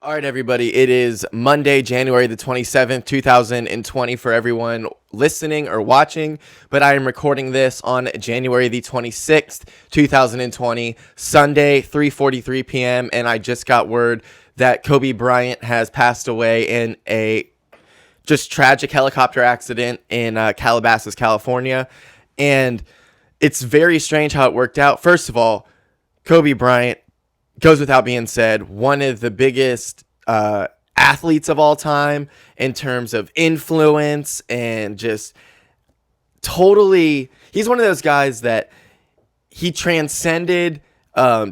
All right, everybody. It is Monday, January the 27th, 2020 for everyone listening or watching. But I am recording this on January the 26th, 2020, Sunday, 3:43 p.m. And I just got word that Kobe Bryant has passed away in a just tragic helicopter accident in Calabasas, California. And it's very strange how it worked out. First of all, Kobe Bryant, goes without being said, one of the biggest athletes of all time in terms of influence and just totally. He's one of those guys that he transcended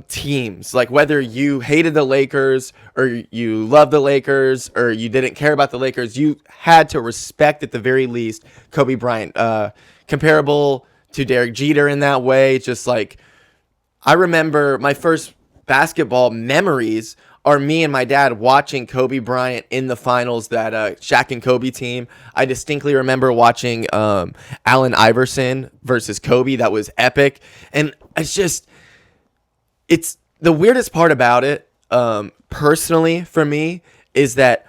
teams. Like whether you hated the Lakers or you loved the Lakers or you didn't care about the Lakers, you had to respect at the very least Kobe Bryant. Comparable to Derek Jeter in that way. Just like I remember my first basketball memories are me and my dad watching Kobe Bryant in the finals, that Shaq and Kobe team. I distinctly remember watching Allen Iverson versus Kobe. That was epic. And it's the weirdest part about it, personally for me, is that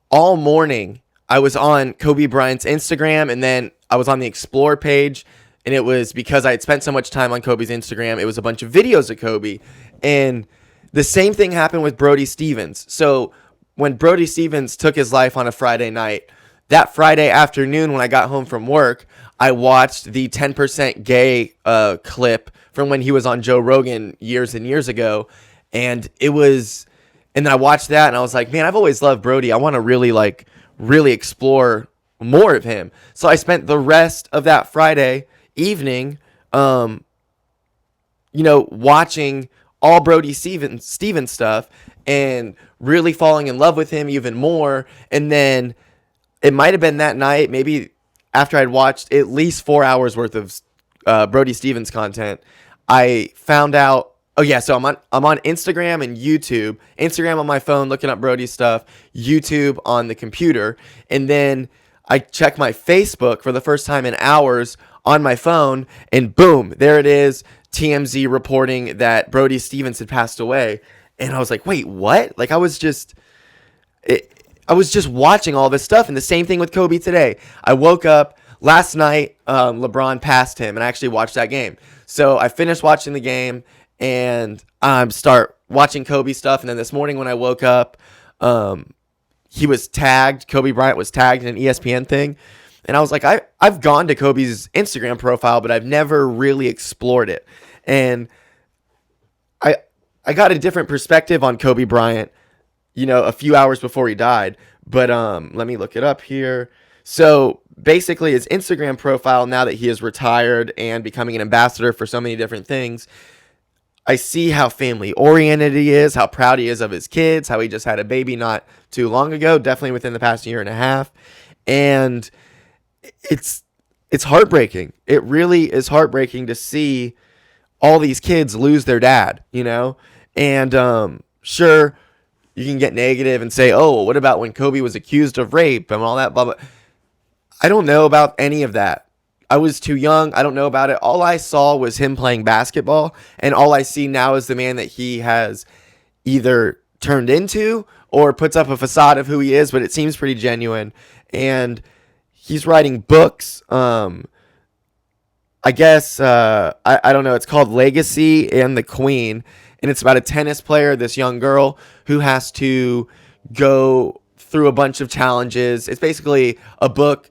all morning I was on Kobe Bryant's Instagram, and then I was on the Explore page, and it was because I had spent so much time on Kobe's Instagram. It was a bunch of videos of Kobe. And the same thing happened with Brody Stevens. So when Brody Stevens took his life on a Friday night, that Friday afternoon when I got home from work, I watched the 10% gay clip from when he was on Joe Rogan years and years ago. And then I watched that and I was like, man, I've always loved Brody. I want to really explore more of him. So I spent the rest of that Friday evening, watching all Brody Stevens stuff and really falling in love with him even more. And then it might have been that night, maybe after I'd watched at least 4 hours worth of Brody Stevens content, I found out. Oh yeah, so I'm on Instagram and YouTube. Instagram on my phone, looking up Brody stuff. YouTube on the computer, and then I check my Facebook for the first time in hours on my phone, and boom, there it is. TMZ reporting that Brody Stevens had passed away. And I was like, wait, what? Like I was just watching all this stuff. And the same thing with Kobe today. I woke up last night, LeBron passed him, and I actually watched that game. So I finished watching the game and start watching Kobe stuff. And then this morning when I woke up, he was tagged. Kobe Bryant was tagged in an ESPN thing. And I was like, I've gone to Kobe's Instagram profile, but I've never really explored it. And I got a different perspective on Kobe Bryant, a few hours before he died. But let me look it up here. So basically his Instagram profile, now that he is retired and becoming an ambassador for so many different things, I see how family oriented he is, how proud he is of his kids, how he just had a baby not too long ago, definitely within the past year and a half. And it's heartbreaking. It really is heartbreaking to see all these kids lose their dad, And sure, you can get negative and say, oh, what about when Kobe was accused of rape and all that, blah, blah. I don't know about any of that. I was too young. I don't know about it. All I saw was him playing basketball, and all I see now is the man that he has either turned into or puts up a facade of who he is, but it seems pretty genuine. And he's writing books. I guess, I don't know. It's called Legacy and the Queen. And it's about a tennis player, this young girl, who has to go through a bunch of challenges. It's basically a book.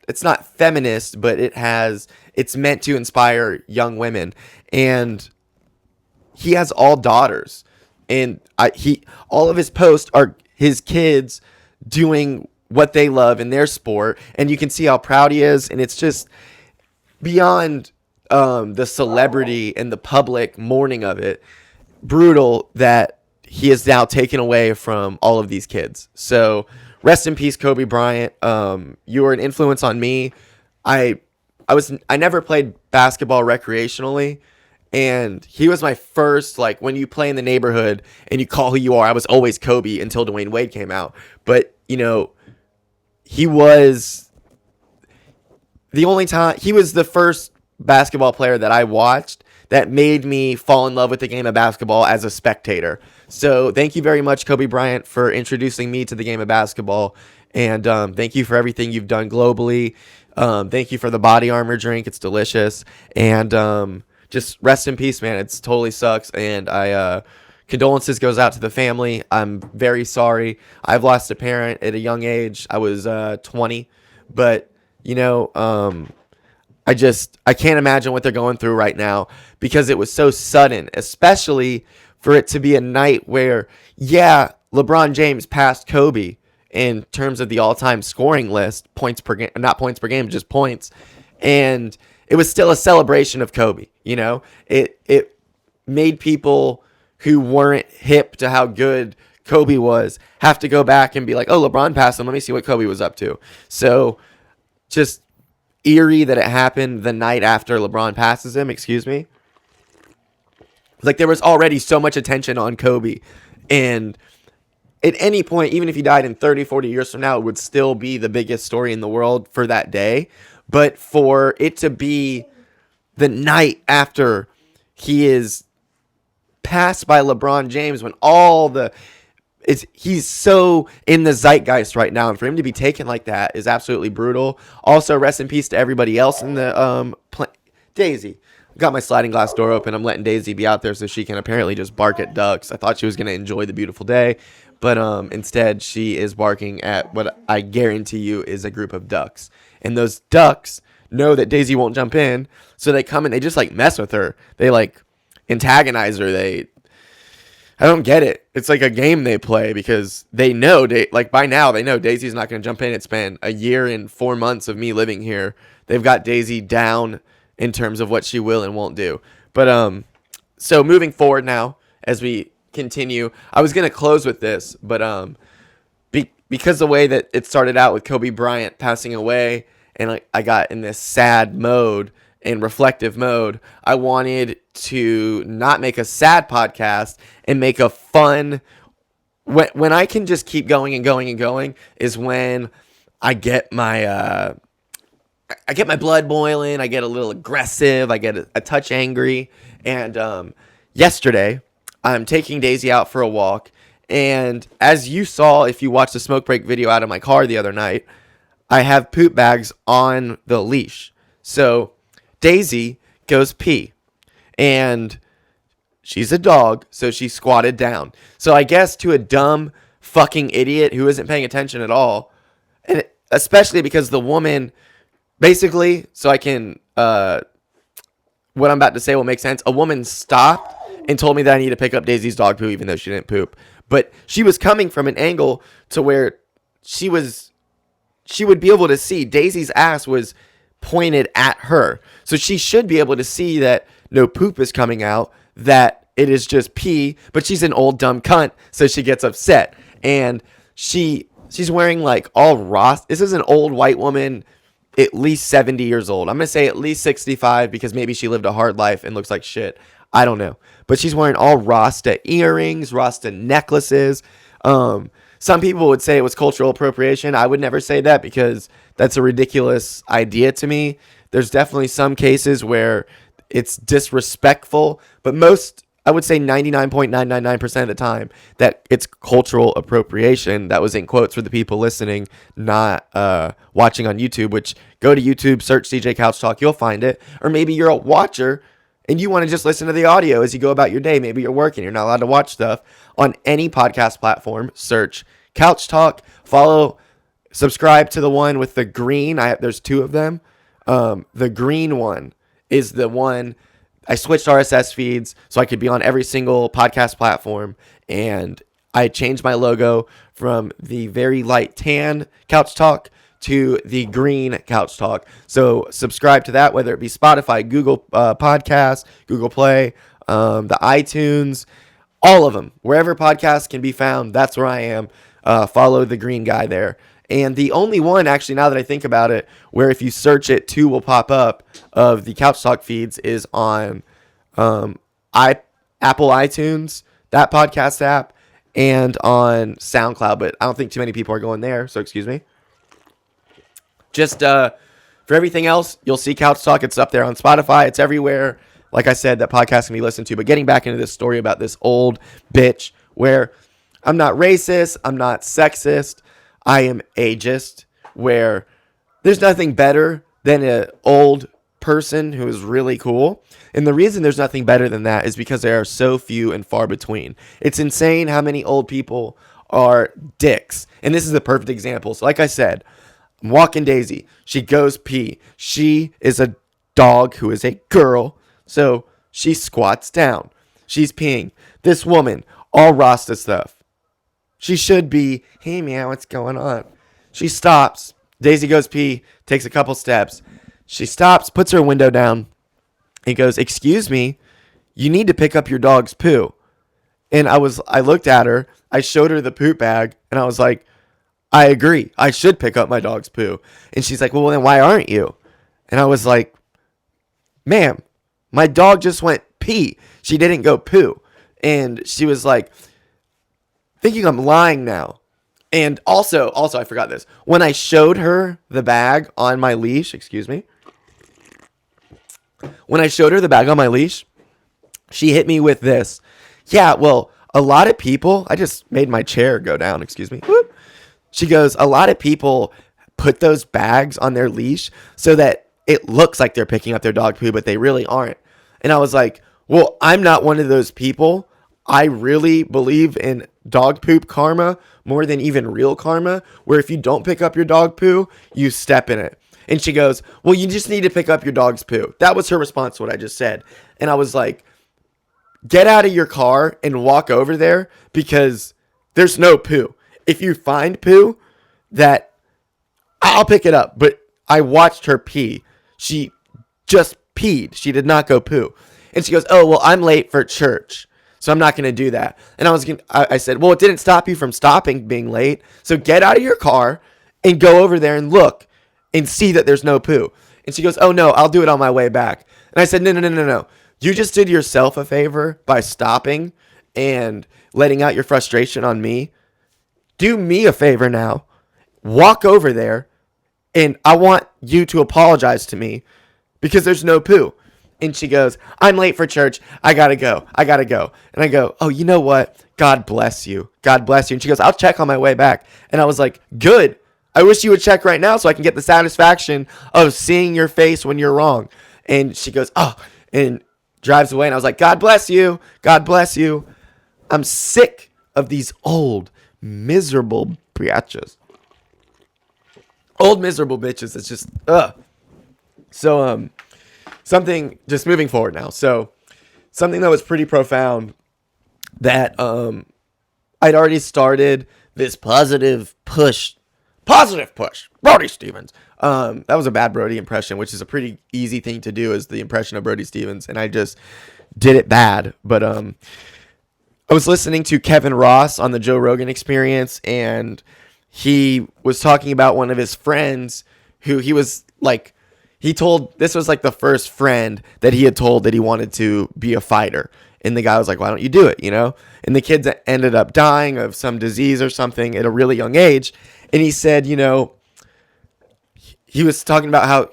It's not feminist, but it's meant to inspire young women. And he has all daughters. And all of his posts are his kids doing what they love in their sport, and you can see how proud he is. And it's just beyond the celebrity and the public mourning of it, brutal that he is now taken away from all of these kids. So rest in peace, Kobe Bryant. You were an influence on me. I never played basketball recreationally, and he was my first, like, when you play in the neighborhood and you call who you are, I was always Kobe until Dwayne Wade came out. But he was the only time. He was the first basketball player that I watched that made me fall in love with the game of basketball as a spectator. So thank you very much, Kobe Bryant, for introducing me to the game of basketball. And thank you for everything you've done globally. Thank you for the body armor drink. It's delicious. And just rest in peace, man. It's totally sucks. And condolences goes out to the family. I'm very sorry. I've lost a parent at a young age. I was 20. But, I can't imagine what they're going through right now because it was so sudden, especially for it to be a night where, yeah, LeBron James passed Kobe in terms of the all-time scoring list, points per game, not points per game, just points. And it was still a celebration of Kobe, It made people who weren't hip to how good Kobe was have to go back and be like, oh, LeBron passed him. Let me see what Kobe was up to. So just eerie that it happened the night after LeBron passes him, excuse me. Like there was already so much attention on Kobe. And at any point, even if he died in 30, 40 years from now, it would still be the biggest story in the world for that day. But for it to be the night after he is passed by LeBron James when he's so in the zeitgeist right now, and for him to be taken like that is absolutely brutal. Also, rest in peace to everybody else in the Daisy. Got my sliding glass door open. I'm letting Daisy be out there so she can apparently just bark at ducks. I thought she was going to enjoy the beautiful day, but instead she is barking at what I guarantee you is a group of ducks. And those ducks know that Daisy won't jump in, so they come and they just like mess with her. They like antagonize her. I don't get it. It's like a game they play because they know, by now they know Daisy's not going to jump in. It's been a year and 4 months of me living here. They've got Daisy down in terms of what she will and won't do. But so moving forward now, as we continue, I was going to close with this, but because the way that it started out with Kobe Bryant passing away, and I got in this sad mode and reflective mode, I wanted to not make a sad podcast and make a fun. When I can just keep going and going and going is when I get my blood boiling. I get a little aggressive. I get a touch angry. And yesterday, I'm taking Daisy out for a walk. And as you saw, if you watched the smoke break video out of my car the other night, I have poop bags on the leash. So Daisy goes pee. And she's a dog, so she squatted down. So I guess to a dumb fucking idiot who isn't paying attention at all, and especially because the woman, basically, so I can, what I'm about to say will make sense. A woman stopped and told me that I need to pick up Daisy's dog poo, even though she didn't poop. But she was coming from an angle to where she would be able to see Daisy's ass was pointed at her. So she should be able to see that no poop is coming out, that it is just pee, but she's an old dumb cunt, so she gets upset. And she's wearing like all Ross. This is an old white woman, at least 70 years old. I'm going to say at least 65 because maybe she lived a hard life and looks like shit. I don't know. But she's wearing all Rasta earrings, Rasta necklaces. Some people would say it was cultural appropriation. I would never say that because that's a ridiculous idea to me. There's definitely some cases where it's disrespectful, but I would say 99.999% of the time that it's cultural appropriation. That was in quotes for the people listening, not watching on YouTube, which go to YouTube, search CJ Couch Talk, you'll find it. Or maybe you're a watcher and you want to just listen to the audio as you go about your day. Maybe you're working, you're not allowed to watch stuff. On any podcast platform, search Couch Talk, subscribe to the one with the green. There's two of them. The green one is the one. I switched RSS feeds so I could be on every single podcast platform, and I changed my logo from the very light tan Couch Talk to the green Couch Talk. So subscribe to that, whether it be Spotify, Google Podcasts, Google Play, the iTunes, all of them. Wherever podcasts can be found, that's where I am. Follow the green guy there. And the only one, actually, now that I think about it, where if you search it, two will pop up of the Couch Talk feeds is on Apple iTunes, that podcast app, and on SoundCloud. But I don't think too many people are going there, so excuse me. Just for everything else, you'll see Couch Talk. It's up there on Spotify. It's everywhere. Like I said, that podcast can be listened to. But getting back into this story about this old bitch where I'm not racist, I'm not sexist, I am ageist, where there's nothing better than an old person who is really cool. And the reason there's nothing better than that is because there are so few and far between. It's insane how many old people are dicks. And this is the perfect example. So like I said, I'm walking Daisy. She goes pee. She is a dog who is a girl. So she squats down. She's peeing. This woman, all Rasta stuff. She should be, hey man, what's going on? She stops. Daisy goes pee, takes a couple steps. She stops, puts her window down, and goes, excuse me, you need to pick up your dog's poo. And I looked at her, I showed her the poop bag, and I was like, I agree, I should pick up my dog's poo. And she's like, well then why aren't you? And I was like, ma'am, my dog just went pee. She didn't go poo. And she was like, thinking I'm lying now. And also I forgot this. When I showed her the bag on my leash, when I showed her the bag on my leash, she hit me with this. Yeah, well, a lot of people, I just made my chair go down, Whoop. She goes, a lot of people put those bags on their leash so that it looks like they're picking up their dog poo, but they really aren't. And I was like, well, I'm not one of those people. I really believe in dog poop karma more than even real karma, where if you don't pick up your dog poo, you step in it. And she goes, well, you just need to pick up your dog's poo. That was her response to what I just said. And I was like, get out of your car and walk over there because there's no poo. If you find poo, that I'll pick it up. But I watched her pee. She just peed. She did not go poo. And she goes, oh, well, I'm late for church, so I'm not going to do that. And I said, well, it didn't stop you from being late. So get out of your car and go over there and look and see that there's no poo. And she goes, oh no, I'll do it on my way back. And I said, no. You just did yourself a favor by stopping and letting out your frustration on me. Do me a favor now. Walk over there and I want you to apologize to me because there's no poo. And she goes, I'm late for church. I gotta go. And I go, oh, you know what? God bless you. And she goes, I'll check on my way back. And I was like, good. I wish you would check right now so I can get the satisfaction of seeing your face when you're wrong. And she goes, oh, and drives away. And I was like, God bless you. I'm sick of these old, miserable bitches. Old, miserable bitches. It's just, So, something, just moving forward now. So, something that was pretty profound that I'd already started this positive push. Brody Stevens. That was a bad Brody impression, which is a pretty easy thing to do, is the impression of Brody Stevens. And I just did it bad. But I was listening to Kevin Ross on the Joe Rogan Experience, and he was talking about one of his friends who he was like, this was like the first friend that he had told that he wanted to be a fighter. And the guy was like, why don't you do it? And the kids ended up dying of some disease or something at a really young age. And he said, he was talking about how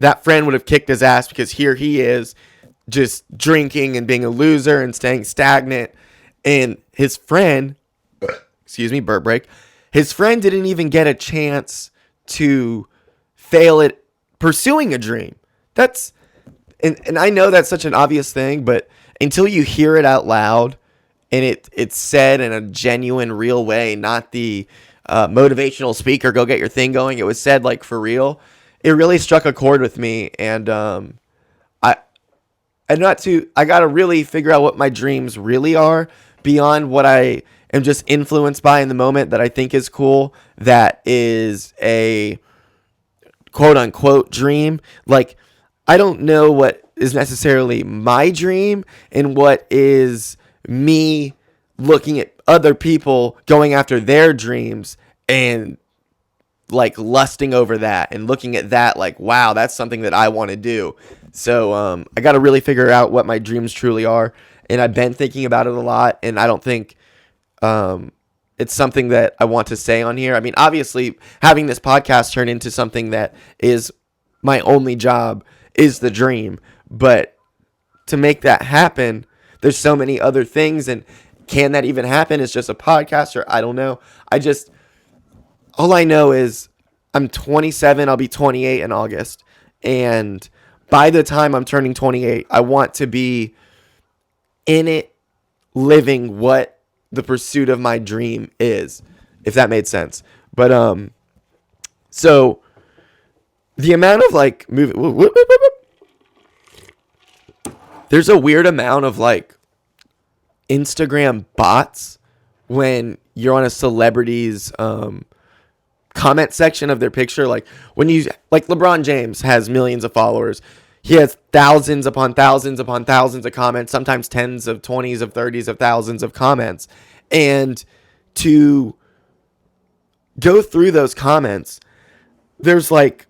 that friend would have kicked his ass because here he is just drinking and being a loser and staying stagnant. And his friend, burp break, his friend didn't even get a chance to fail at pursuing a dream. And I know that's such an obvious thing, but until you hear it out loud and it's said in a genuine, real way, not the motivational speaker, go get your thing going. It was said like for real. It really struck a chord with me, and I got to really figure out what my dreams really are beyond what I am just influenced by in the moment that I think is cool. That is a quote unquote dream. Like, I don't know what is necessarily my dream and what is me looking at other people going after their dreams and like lusting over that and looking at that like, wow, that's something that I want to do. So I got to really figure out what my dreams truly are. And I've been thinking about it a lot, and I don't think it's something that I want to say on here. I mean, obviously, having this podcast turn into something that is my only job is the dream. But to make that happen. There's so many other things, and can that even happen? It's just a podcast, or I don't know. All I know is I'm 27. I'll be 28 in August. And by the time I'm turning 28, I want to be in it, living what the pursuit of my dream is, if that made sense. But, so the amount of like there's a weird amount of like Instagram bots when you're on a celebrity's comment section of their picture. Like when you like LeBron James has millions of followers. He has thousands upon thousands upon thousands of comments, sometimes tens of 20s of 30s of thousands of comments. And to go through those comments, there's like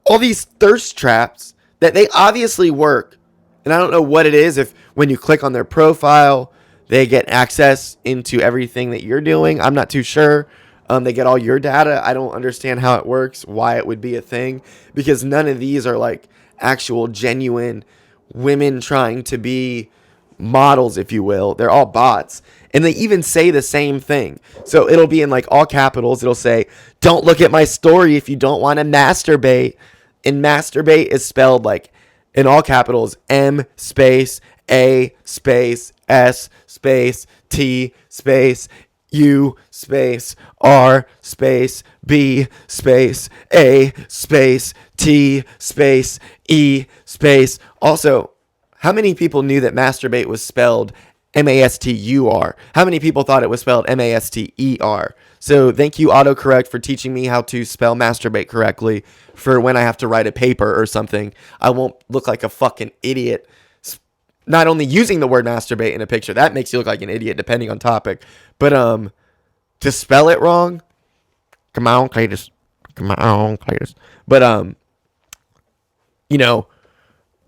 all these thirst traps that they obviously work. And I don't know what it is, if when you click on their profile, they get access into everything that you're doing. I'm not too sure. They get all your data. I don't understand how it works, why it would be a thing, because none of these are like actual genuine women trying to be models, if you will. They're all bots. And they even say the same thing. So it'll be in like all capitals. It'll say, don't look at my story if you don't want to masturbate. And masturbate is spelled like in all capitals, M space A space S space T space U space R space B space A space T space E space. Also, how many people knew that masturbate was spelled M-A-S-T-U-R? How many people thought it was spelled M-A-S-T-E-R? So thank you, autocorrect, for teaching me how to spell masturbate correctly for when I have to write a paper or something. I won't look like a fucking idiot not only using the word masturbate in a picture. That makes you look like an idiot depending on topic. But to spell it wrong, come on, Cletus. Come on, Cletus. But you know,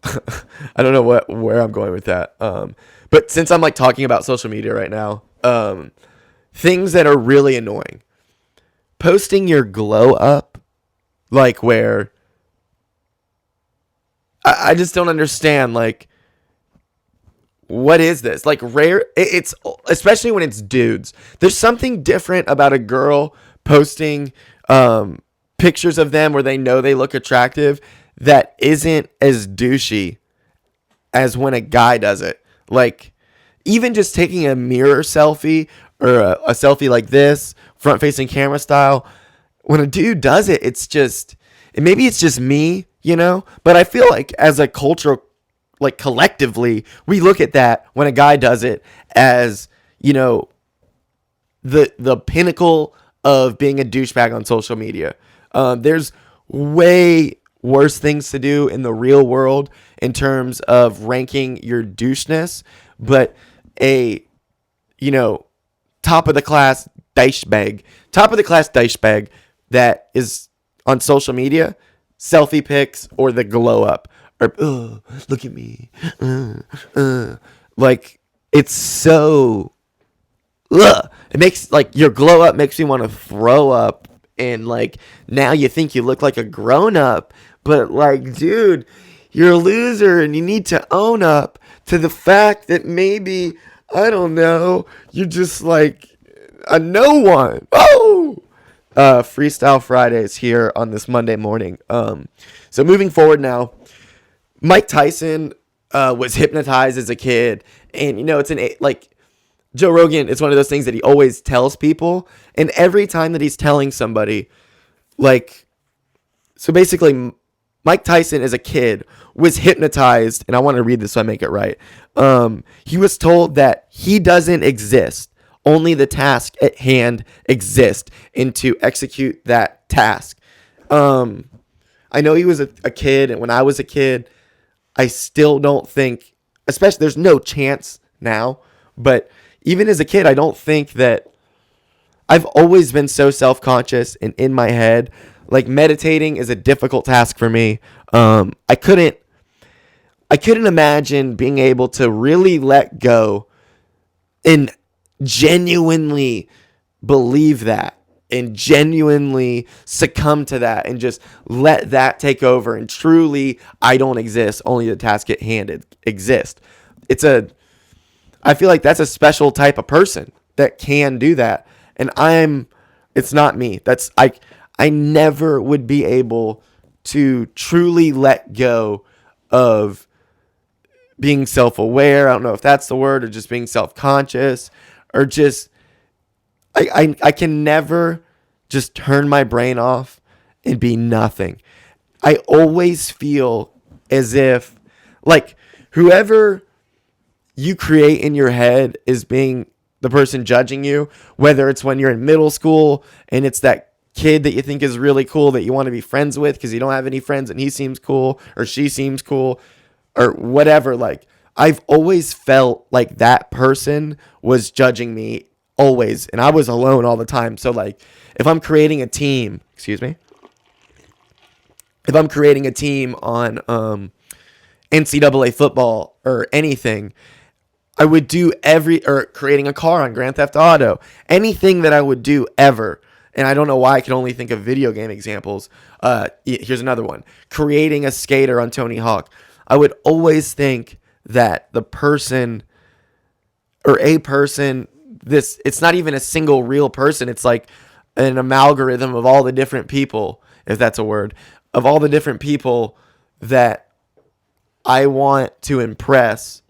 I don't know where I'm going with that. But since I'm like talking about social media right now, things that are really annoying. Posting your glow up, like where I just don't understand, like, what is this? Like rare, it's especially when it's dudes. There's something different about a girl posting pictures of them where they know they look attractive that isn't as douchey as when a guy does it. Like, even just taking a mirror selfie or a selfie like this, front-facing camera style, when a dude does it, it's just, and maybe it's just me, you know? But I feel like as a culture, like collectively, we look at that when a guy does it as, you know, the pinnacle of being a douchebag on social media. There's way worse things to do in the real world in terms of ranking your doucheness, but a, you know, top of the class douchebag that is on social media, selfie pics or the glow up, or look at me, like, it's so, it makes, like, your glow up makes me want to throw up, and like now you think you look like a grown up, but like, dude, you're a loser and you need to own up to the fact that maybe, I don't know, you're just like a no one. Freestyle Fridays here on this Monday morning. So moving forward now, Mike Tyson was hypnotized as a kid, and you know, it's like Joe Rogan, it's one of those things that he always tells people, and every time that he's telling somebody, like, so basically Mike Tyson as a kid was hypnotized, and I want to read this so I make it right. He was told that he doesn't exist, only the task at hand exists, and to execute that task. I know he was a kid, and when I was a kid, I still don't think, especially, there's no chance now, but even as a kid, I don't think that, I've always been so self-conscious and in my head. Like, meditating is a difficult task for me. I couldn't imagine being able to really let go and genuinely believe that and genuinely succumb to that and just let that take over and truly I don't exist, only the task at hand exist. I feel like that's a special type of person that can do that. And it's not me. I never would be able to truly let go of being self-aware. I don't know if that's the word, or just being self-conscious, or just, I can never just turn my brain off and be nothing. I always feel as if, like, whoever you create in your head is being the person judging you, whether it's when you're in middle school and it's that kid that you think is really cool that you want to be friends with because you don't have any friends and he seems cool or she seems cool or whatever. Like, I've always felt like that person was judging me always, and I was alone all the time. So, like, if I'm creating a team, if I'm creating a team on NCAA football or anything, I would do or creating a car on Grand Theft Auto, anything that I would do ever. And I don't know why I can only think of video game examples. Here's another one. Creating a skater on Tony Hawk. I would always think that the person or a person, it's not even a single real person. It's like an amalgam of all the different people, if that's a word, of all the different people that I want to impress,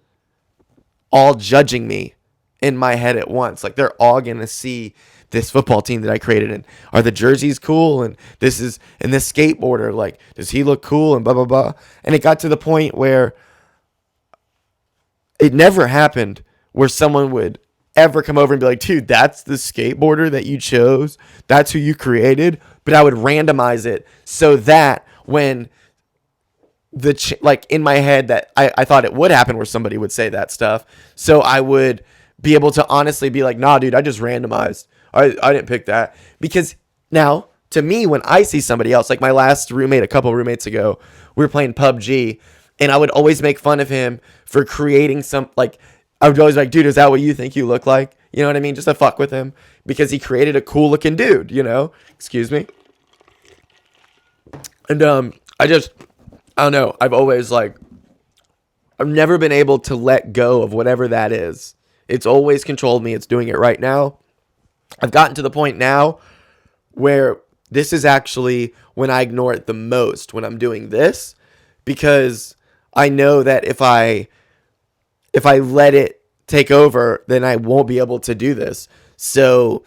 all judging me in my head at once. Like, they're all going to see this football team that I created, and are the jerseys cool, and this skateboarder, like, does he look cool, and blah blah blah. And it got to the point where it never happened where someone would ever come over and be like, dude, that's the skateboarder that you chose, that's who you created. But I would randomize it so that when like in my head that I thought it would happen where somebody would say that stuff, so I would be able to honestly be like, nah, dude, I just randomized. I didn't pick that. Because now, to me, when I see somebody else, like my last roommate, a couple roommates ago, we were playing PUBG, and I would always make fun of him for creating I would always be like, dude, is that what you think you look like? You know what I mean? Just to fuck with him, because he created a cool looking dude, you know? Excuse me. And I don't know. I've never been able to let go of whatever that is. It's always controlled me. It's doing it right now. I've gotten to the point now where this is actually when I ignore it the most, when I'm doing this, because I know that if I let it take over, then I won't be able to do this. So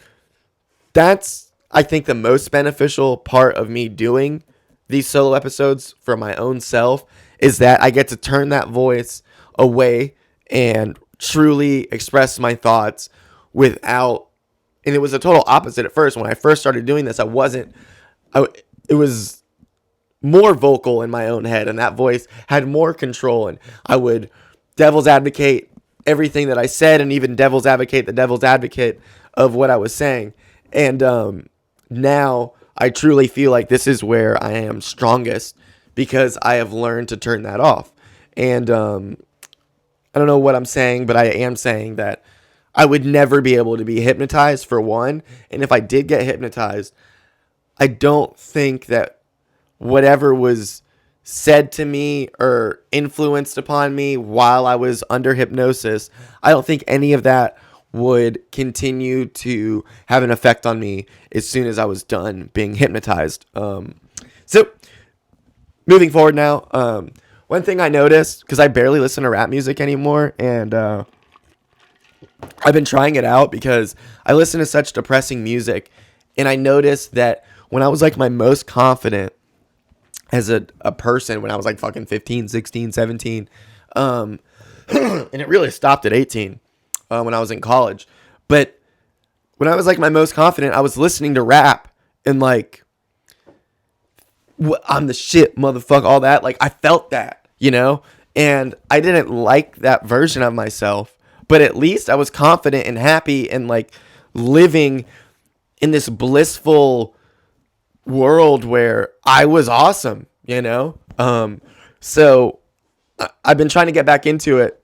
that's, I think, the most beneficial part of me doing these solo episodes for my own self, is that I get to turn that voice away and truly express my thoughts without, and it was a total opposite at first. When I first started doing this, it was more vocal in my own head, and that voice had more control, and I would devil's advocate everything that I said, and even devil's advocate the devil's advocate of what I was saying. And now I truly feel like this is where I am strongest, because I have learned to turn that off. And I don't know what I'm saying, but I am saying that I would never be able to be hypnotized, for one. And if I did get hypnotized, I don't think that whatever was said to me or influenced upon me while I was under hypnosis, I don't think any of that would continue to have an effect on me as soon as I was done being hypnotized. So moving forward now, one thing I noticed, because I barely listen to rap music anymore, and I've been trying it out because I listen to such depressing music, and I noticed that when I was like my most confident as a person, when I was like fucking 15, 16, 17, and it really stopped at 18 when I was in college. But when I was like my most confident, I was listening to rap and like, I'm the shit, motherfucker, all that. Like, I felt that, you know? And I didn't like that version of myself, but at least I was confident and happy and like living in this blissful world where I was awesome, you know? So I've been trying to get back into it,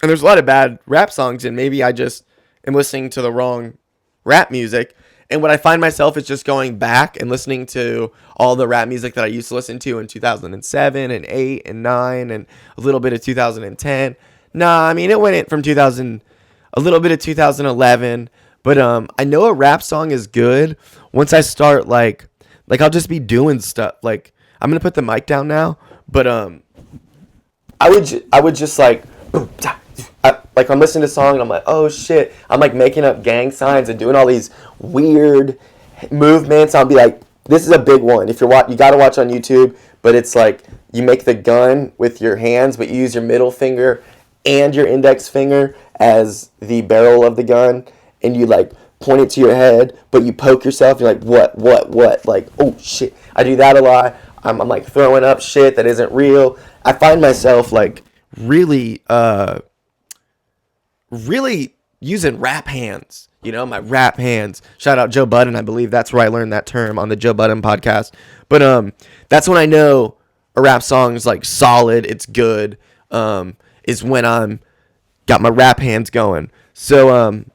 and there's a lot of bad rap songs, and maybe I just am listening to the wrong rap music. And what I find myself is just going back and listening to all the rap music that I used to listen to in 2007 and 8 and 9 and a little bit of 2010. Nah, I mean, it went in from a little bit of 2011. But I know a rap song is good once I start, like I'll just be doing stuff. Like, I'm going to put the mic down now. But I would just, like, boom, like, I'm listening to a song and I'm like, oh shit, I'm like making up gang signs and doing all these weird movements. I'll be like, this is a big one. If you gotta watch on YouTube, but it's like you make the gun with your hands, but you use your middle finger and your index finger as the barrel of the gun, and you like point it to your head, but you poke yourself. You're like, what? Like, oh shit, I do that a lot. I'm like throwing up shit that isn't real. I find myself like really using rap hands, my rap hands. Shout out Joe Budden. I believe that's where I learned that term, on the Joe Budden podcast. But that's when I know a rap song is like solid, it's good, is when I'm got my rap hands going. So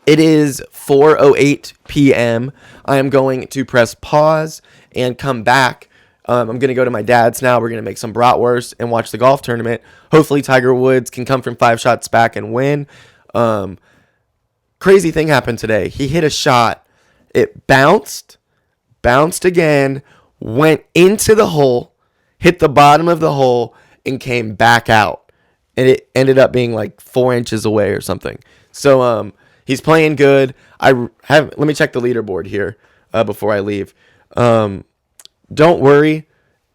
it is 4:08 p.m. I am going to press pause and come back. I'm going to go to my dad's now. We're going to make some bratwurst and watch the golf tournament. Hopefully Tiger Woods can come from 5 shots back and win. Crazy thing happened today. He hit a shot. It bounced again, went into the hole, hit the bottom of the hole, and came back out. And it ended up being like 4 inches away or something. So he's playing good. Let me check the leaderboard here before I leave. Don't worry,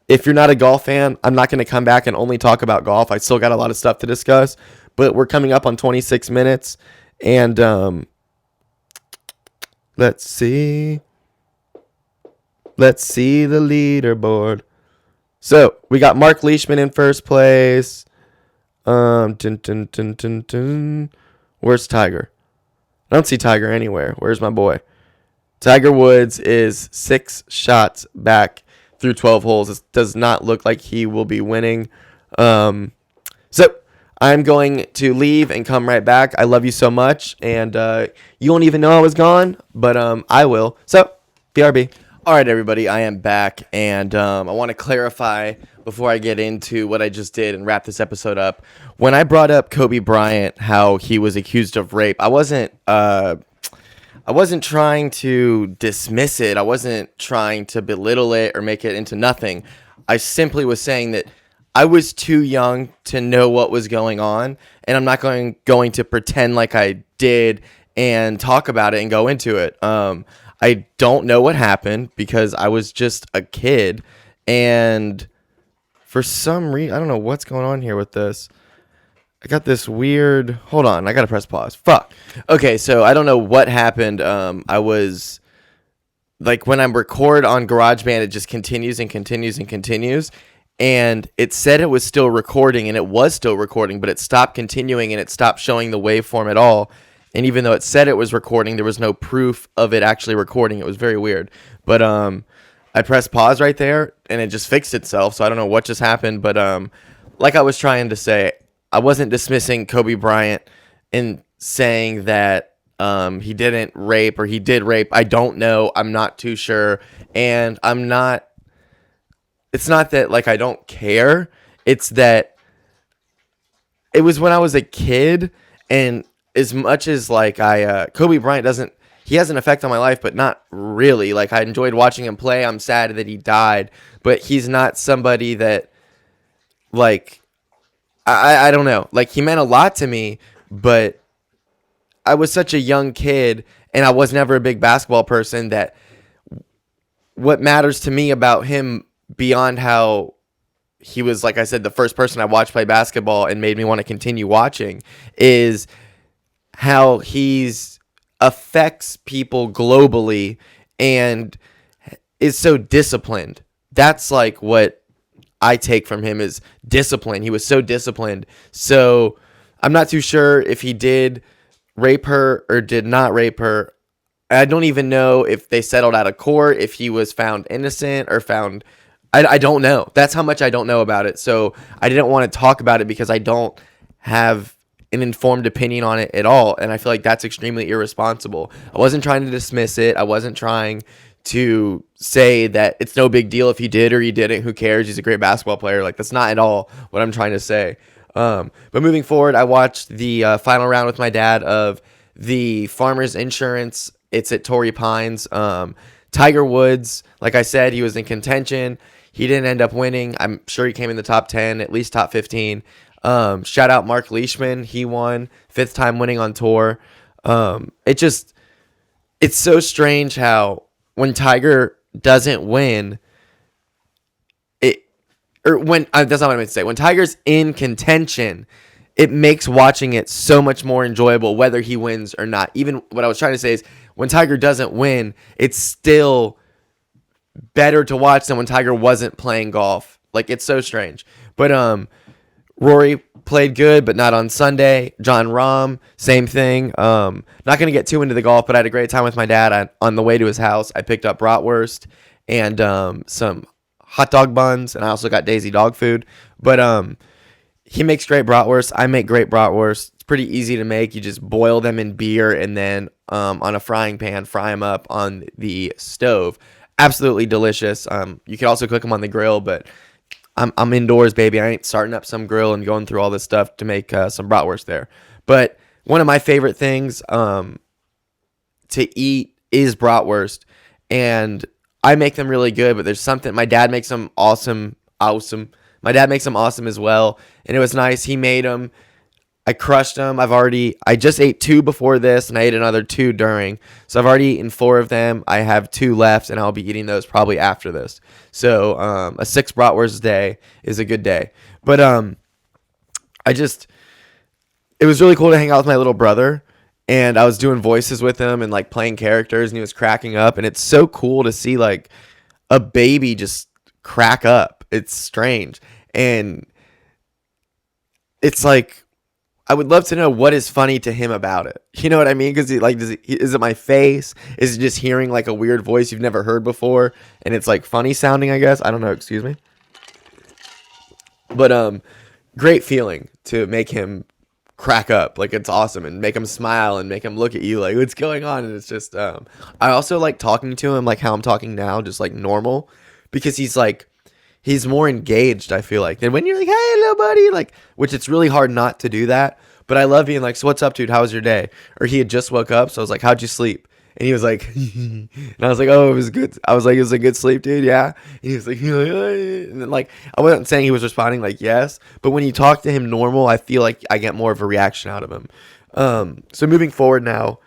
if you're not a golf fan, I'm not going to come back and only talk about golf. I still got a lot of stuff to discuss, but we're coming up on 26 minutes, and let's see the leaderboard. So we got Mark Leishman in first place. Where's Tiger? I don't see Tiger anywhere. Where's my boy? Tiger Woods is 6 shots back through 12 holes. It does not look like he will be winning. So I'm going to leave and come right back. I love you so much, and you won't even know I was gone, but I will. So, BRB. All right, everybody, I am back, and I want to clarify before I get into what I just did and wrap this episode up. When I brought up Kobe Bryant, how he was accused of rape, I wasn't trying to dismiss it. I wasn't trying to belittle it or make it into nothing. I simply was saying that I was too young to know what was going on, and I'm not going to pretend like I did and talk about it and go into it. I don't know what happened because I was just a kid, and for some reason, I don't know what's going on here with this. I got this weird... Hold on, I gotta press pause. Fuck. Okay, so I don't know what happened. I was... Like, when I record on GarageBand, it just continues and continues and continues. And it said it was still recording, and it was still recording, but it stopped continuing, and it stopped showing the waveform at all. And even though it said it was recording, there was no proof of it actually recording. It was very weird. But I pressed pause right there, and it just fixed itself. So I don't know what just happened. But like I was trying to say, I wasn't dismissing Kobe Bryant and saying that he didn't rape or he did rape. I don't know. I'm not too sure. And I'm not... It's not that, like, I don't care. It's that it was when I was a kid, and as much as, like, Kobe Bryant he has an effect on my life, but not really. Like, I enjoyed watching him play. I'm sad that he died, but he's not somebody that, like, I don't know. Like, he meant a lot to me, but I was such a young kid, and I was never a big basketball person, that what matters to me about him, beyond how he was, like I said, the first person I watched play basketball and made me want to continue watching, is how he's affects people globally and is so disciplined. That's like what I take from him, is discipline. He was so disciplined. So I'm not too sure if he did rape her or did not rape her. I don't even know if they settled out of court, if he was found innocent or found... I don't know. That's how much I don't know about it. So I didn't want to talk about it because I don't have an informed opinion on it at all. And I feel like that's extremely irresponsible. I wasn't trying to dismiss it. I wasn't trying to say that it's no big deal if he did or he didn't. Who cares? He's a great basketball player. Like, that's not at all what I'm trying to say. But moving forward, I watched the final round with my dad of the Farmers Insurance. It's at Torrey Pines. Tiger Woods, like I said, he was in contention. He didn't end up winning. I'm sure he came in the top 10, at least top 15. Shout out Mark Leishman. He won, 5th time winning on tour. It's so strange how when Tiger doesn't win, that's not what I meant to say. When Tiger's in contention, it makes watching it so much more enjoyable, whether he wins or not. Even what I was trying to say is when Tiger doesn't win, it's still better to watch than when Tiger wasn't playing golf. Like, it's so strange. But Rory played good, but not on Sunday. John Rahm, same thing. Not going to get too into the golf, but I had a great time with my dad. On the way to his house, I picked up bratwurst and some hot dog buns, and I also got Daisy dog food. But he makes great bratwurst. I make great bratwurst. It's pretty easy to make. You just boil them in beer and then on a frying pan, fry them up on the stove. Absolutely delicious. You can also cook them on the grill, but I'm indoors, baby. I ain't starting up some grill and going through all this stuff to make some bratwurst there. But one of my favorite things to eat is bratwurst, and I make them really good. But there's something, my dad makes them awesome. My dad makes them awesome as well, and it was nice. He made them. I crushed them. I just ate 2 before this, and I ate another 2 during. So I've already eaten 4 of them. I have 2 left, and I'll be eating those probably after this. So a 6 bratwurst day is a good day. But it was really cool to hang out with my little brother, and I was doing voices with him and like playing characters, and he was cracking up. And it's so cool to see like a baby just crack up. It's strange, and it's like, I would love to know what is funny to him about it. You know what I mean? Because is it my face? Is it just hearing like a weird voice you've never heard before, and it's like funny sounding? I guess I don't know. Excuse me. But great feeling to make him crack up. Like, it's awesome, and make him smile and make him look at you like, what's going on? And it's just I also like talking to him like how I'm talking now, just like normal, because he's more engaged, I feel like, than when you're like, hey, little buddy, like, which it's really hard not to do that. But I love being like, so what's up, dude? How was your day? Or he had just woke up, so I was like, how'd you sleep? And he was like, and I was like, oh, it was good. I was like, it was a good sleep, dude, yeah? And he was like, and then like, I wasn't saying he was responding like yes, but when you talk to him normal, I feel like I get more of a reaction out of him. So moving forward now,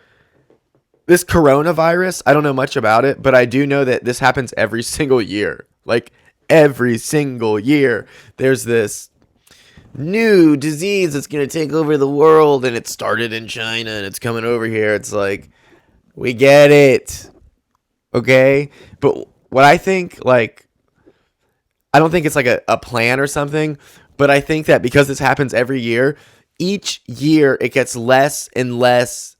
this coronavirus, I don't know much about it, but I do know that this happens every single year. Like, every single year, there's this new disease that's going to take over the world, and it started in China, and it's coming over here. It's like, we get it, okay? But what I think, like, I don't think it's like a plan or something, but I think that because this happens every year, each year it gets less and less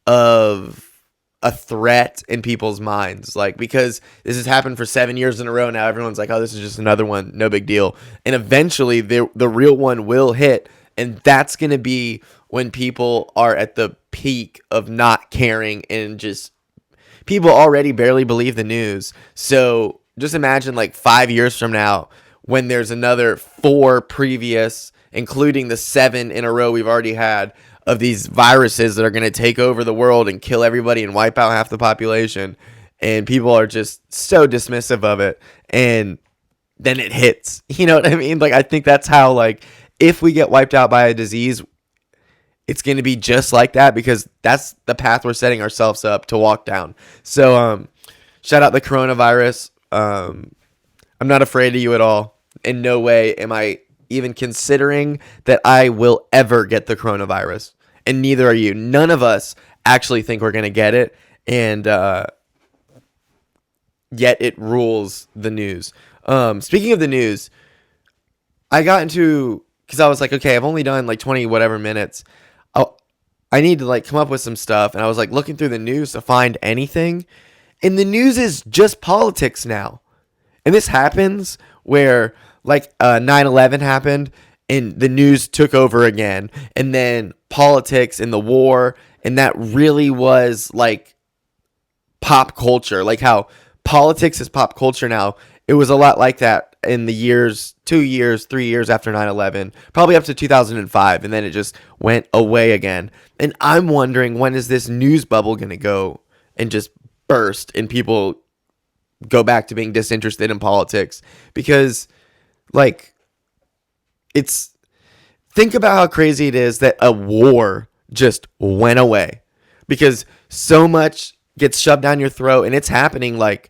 of a threat in people's minds, like, because this has happened for 7 years in a row now. Everyone's like, oh, this is just another one, no big deal. And eventually the real one will hit, and that's going to be when people are at the peak of not caring, and just people already barely believe the news. So just imagine like 5 years from now, when there's another 4 previous, including the 7 in a row we've already had, of these viruses that are going to take over the world and kill everybody and wipe out half the population, and people are just so dismissive of it, and then it hits. You know what I mean? Like, I think that's how, like, if we get wiped out by a disease, it's going to be just like that, because that's the path we're setting ourselves up to walk down. So shout out the coronavirus. I'm not afraid of you at all. In no way am I even considering that I will ever get the coronavirus, and neither are you. None of us actually think we're going to get it, and yet it rules the news. Speaking of the news, I got into, because I was like, okay, I've only done like 20 whatever minutes. I need to like come up with some stuff, and I was like looking through the news to find anything, and the news is just politics now. And this happens where like 9/11 happened, and the news took over again, and then politics and the war, and that really was like pop culture, like how politics is pop culture now. It was a lot like that in the years, 2 years, 3 years after 9/11, probably up to 2005, and then it just went away again. And I'm wondering, when is this news bubble going to go and just burst and people go back to being disinterested in politics? Because, like, it's, think about how crazy it is that a war just went away because so much gets shoved down your throat, and it's happening. Like,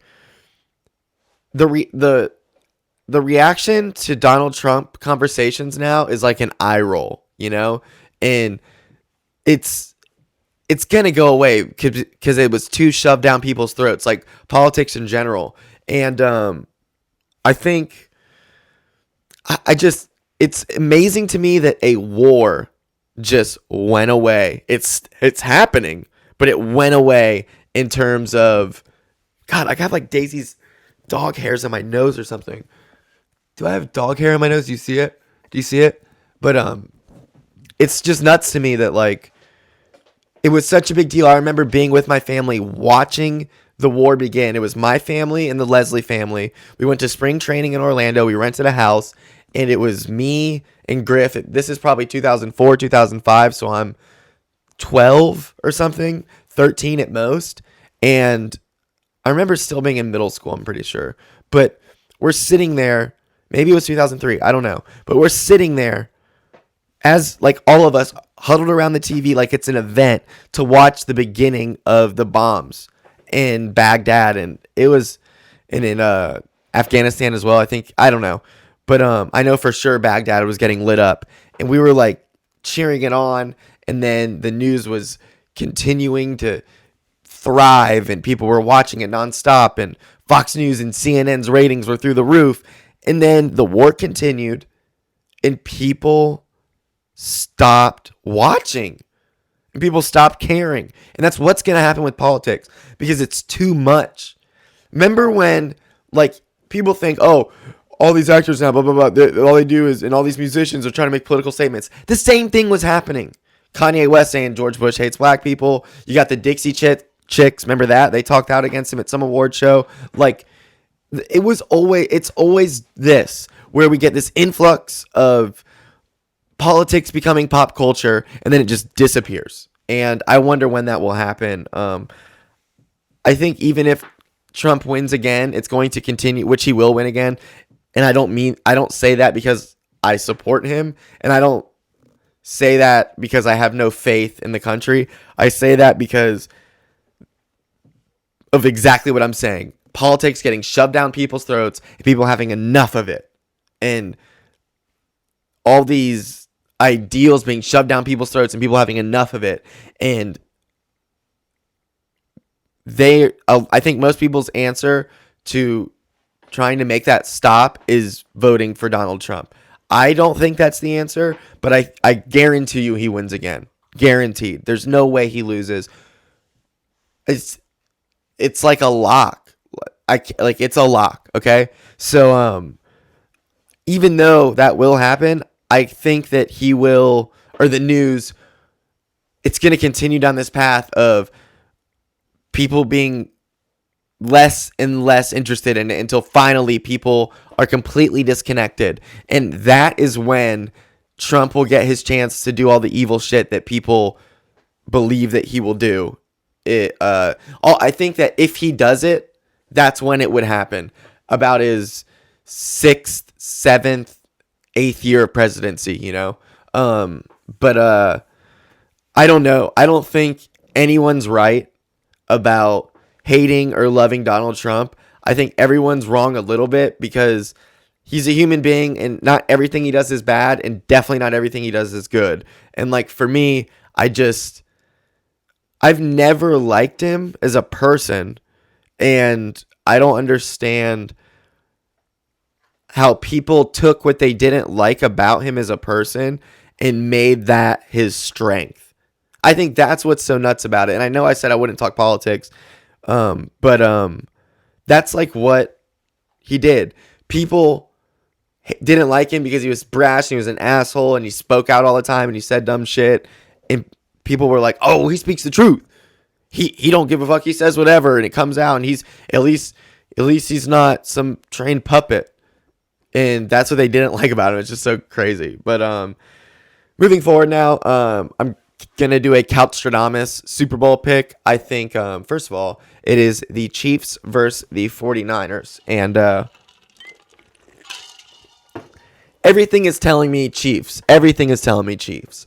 the reaction to Donald Trump conversations now is like an eye roll, and it's gonna go away because it was too shoved down people's throats, like politics in general. And I think I just, it's amazing to me that a war just went away. It's happening, but it went away in terms of, God, I got like Daisy's dog hairs on my nose or something. Do I have dog hair on my nose? Do you see it? But it's just nuts to me that, like, it was such a big deal. I remember being with my family watching the war begin. It was my family and the Leslie family. We went to spring training in Orlando. We rented a house, and it was me and Griff. This is probably 2004, 2005, so I'm 12 or something, 13 at most. And I remember still being in middle school, I'm pretty sure. But we're sitting there. Maybe it was 2003. I don't know. But we're sitting there as, like, all of us huddled around the TV like it's an event to watch the beginning of the bombs in Baghdad. And it was in Afghanistan as well, I think. I don't know. But I know for sure Baghdad was getting lit up. And we were, like, cheering it on. And then the news was continuing to thrive, and people were watching it nonstop, and Fox News and CNN's ratings were through the roof. And then the war continued, and people stopped watching, and people stopped caring. And that's what's going to happen with politics, because it's too much. Remember when, like, people think, oh, all these actors now, blah, blah, blah, all they do is, and all these musicians are trying to make political statements. The same thing was happening. Kanye West saying George Bush hates black people. You got the Dixie Chicks, remember that? They talked out against him at some award show. Like, it's always this, where we get this influx of politics becoming pop culture, and then it just disappears. And I wonder when that will happen. I think even if Trump wins again, it's going to continue, which he will win again. And I don't say that because I support him, and I don't say that because I have no faith in the country. I say that because of exactly what I'm saying. Politics getting shoved down people's throats, and people having enough of it. And all these ideals being shoved down people's throats, and people having enough of it. And I think most people's answer to trying to make that stop is voting for Donald Trump. I don't think that's the answer, but I guarantee you he wins again. Guaranteed. There's no way he loses. It's like a lock. It's a lock, okay? So even though that will happen, I think that he will, or the news, it's going to continue down this path of people being less and less interested in it until finally people are completely disconnected. And that is when Trump will get his chance to do all the evil shit that people believe that he will do. I think that if he does it, that's when it would happen. About his 6th, 7th, 8th year of presidency, But I don't know. I don't think anyone's right about hating or loving Donald Trump. I think everyone's wrong a little bit, because he's a human being, and not everything he does is bad, and definitely not everything he does is good. And, like, for me, I've never liked him as a person, and I don't understand how people took what they didn't like about him as a person and made that his strength. I think that's what's so nuts about it. And I know I said I wouldn't talk politics, but that's like what he did. People didn't like him because he was brash and he was an asshole and he spoke out all the time and he said dumb shit. And people were like, "Oh, he speaks the truth. He don't give a fuck. He says whatever." And it comes out and he's at least he's not some trained puppet. And that's what they didn't like about him. It's just so crazy. But moving forward now, I'm gonna do a Couchstradamus Super Bowl pick. I think first of all, it is the Chiefs versus the 49ers. And everything is telling me Chiefs. Everything is telling me Chiefs.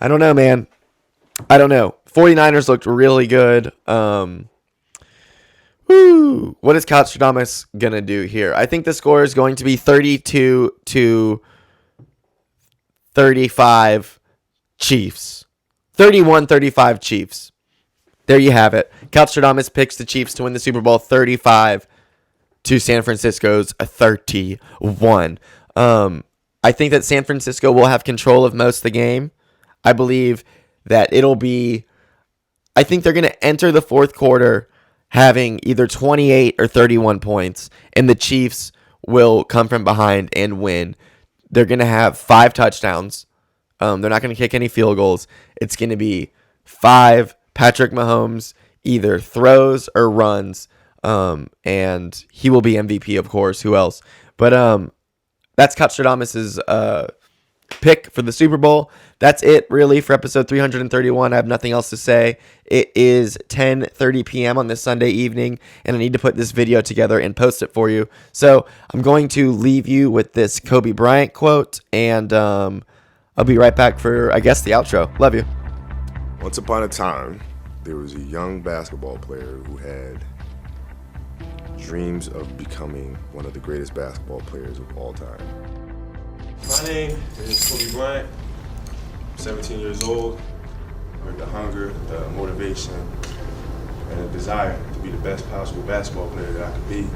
I don't know, man. I don't know. 49ers looked really good. What is Couchstradamus going to do here? I think the score is going to be 32-35 Chiefs. 31-35 Chiefs. There you have it. Couchstradamus picks the Chiefs to win the Super Bowl 35 to San Francisco's 31. I think that San Francisco will have control of most of the game. I believe that I think they're going to enter the fourth quarter having either 28 or 31 points, and the Chiefs will come from behind and win. They're going to have 5 touchdowns. They're not going to kick any field goals. It's going to be 5 Patrick Mahomes either throws or runs, and he will be MVP, of course. Who else? But that's Couchstradamus's pick for the Super Bowl. That's it, really, for episode 331. I have nothing else to say. It is 10:30 p.m. on this Sunday evening, and I need to put this video together and post it for you. So I'm going to leave you with this Kobe Bryant quote, and I'll be right back for, I guess, the outro. Love you. Once upon a time, there was a young basketball player who had dreams of becoming one of the greatest basketball players of all time. My name is Kobe Bryant. I'm 17 years old with the hunger, the motivation, and the desire to be the best possible basketball player that I could be.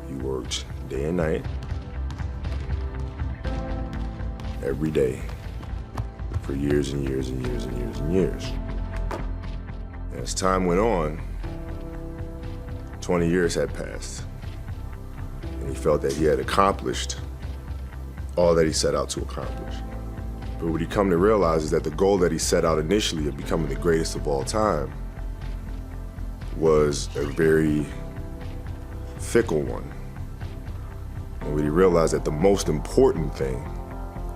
He worked day and night, every day, for years and years and years and years and years. And as time went on, 20 years had passed, and he felt that he had accomplished all that he set out to accomplish. But what he come to realize is that the goal that he set out initially of becoming the greatest of all time was a very fickle one. And what he realized that the most important thing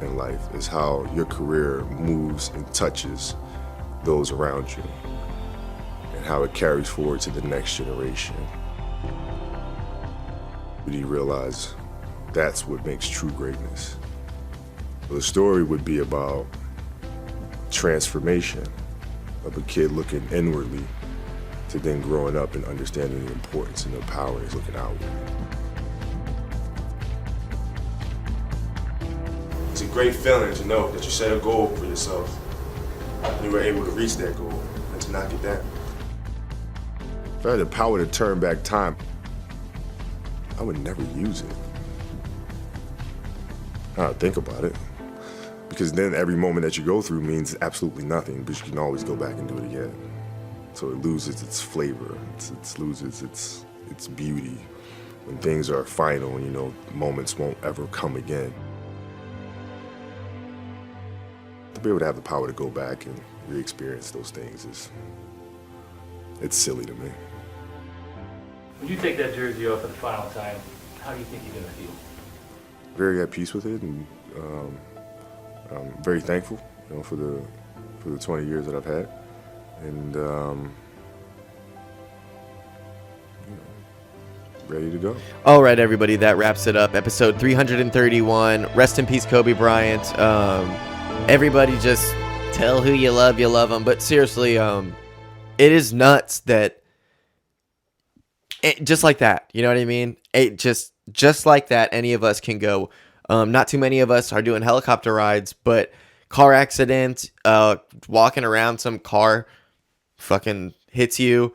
in life is how your career moves and touches those around you and how it carries forward to the next generation. But he realized that's what makes true greatness. Well, the story would be about transformation of a kid looking inwardly to then growing up and understanding the importance and the power is looking outward. It's a great feeling to know that you set a goal for yourself and you were able to reach that goal and to knock it down. If I had the power to turn back time, I would never use it. I don't think about it. Because then every moment that you go through means absolutely nothing, but you can always go back and do it again. So it loses its flavor, it loses its beauty. When things are final and you know moments won't ever come again. To be able to have the power to go back and re-experience those things it's silly to me. When you take that jersey off for the final time, how do you think you're going to feel? Very at peace with it, and I'm very thankful, for the 20 years that I've had, and ready to go. All right, everybody, that wraps it up. Episode 331. Rest in peace, Kobe Bryant. Everybody just tell who you love them. But seriously, it is nuts that just like that, you know what I mean? It just like that, any of us can go. Not too many of us are doing helicopter rides, but car accident, walking around, some car fucking hits you.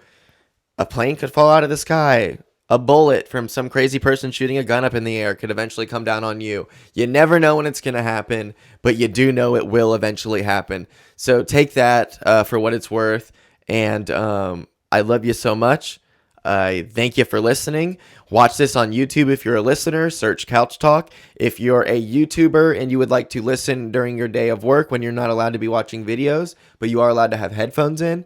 A plane could fall out of the sky. A bullet from some crazy person shooting a gun up in the air could eventually come down on you. You never know when it's going to happen, but you do know it will eventually happen. So take that for what it's worth. And I love you so much. Thank you for listening. Watch this on YouTube if you're a listener. Search Couch Talk. If you're a YouTuber and you would like to listen during your day of work when you're not allowed to be watching videos, but you are allowed to have headphones in,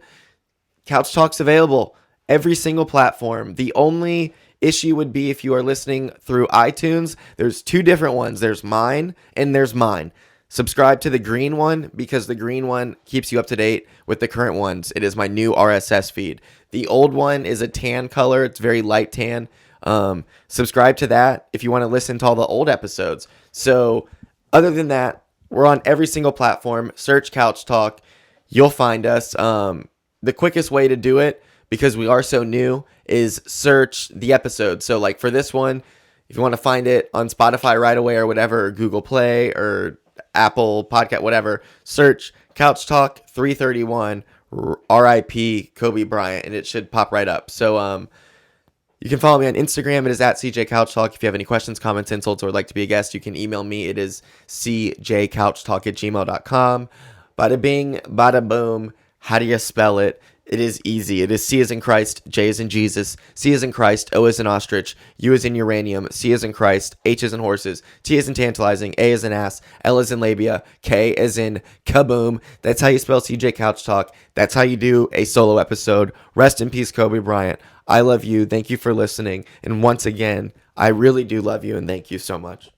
Couch Talk's available. Every single platform. The only issue would be if you are listening through iTunes. There's two different ones. There's mine and there's mine. Subscribe to the green one because the green one keeps you up to date with the current ones. It is my new RSS feed. The old one is a tan color. It's very light tan. Subscribe to that if you want to listen to all the old episodes. So other than that, we're on every single platform. Search Couch Talk. You'll find us. The quickest way to do it, because we are so new, is search the episode. So like for this one, if you want to find it on Spotify right away or whatever, or Google Play or Apple Podcast, whatever, search Couch Talk 331 RIP Kobe Bryant, and it should pop right up. So you can follow me on Instagram. It is at CJ Couch Talk. If you have any questions, comments, insults, or would like to be a guest, you can email me. It is cjcouchtalk@gmail.com. Bada bing, bada boom. How do you spell it? It is easy. It is C as in Christ, J as in Jesus, C as in Christ, O as in ostrich, U as in uranium, C as in Christ, H as in horses, T as in tantalizing, A as in ass, L as in labia, K as in kaboom. That's how you spell CJ Couch Talk. That's how you do a solo episode. Rest in peace, Kobe Bryant. I love you. Thank you for listening. And once again, I really do love you and thank you so much.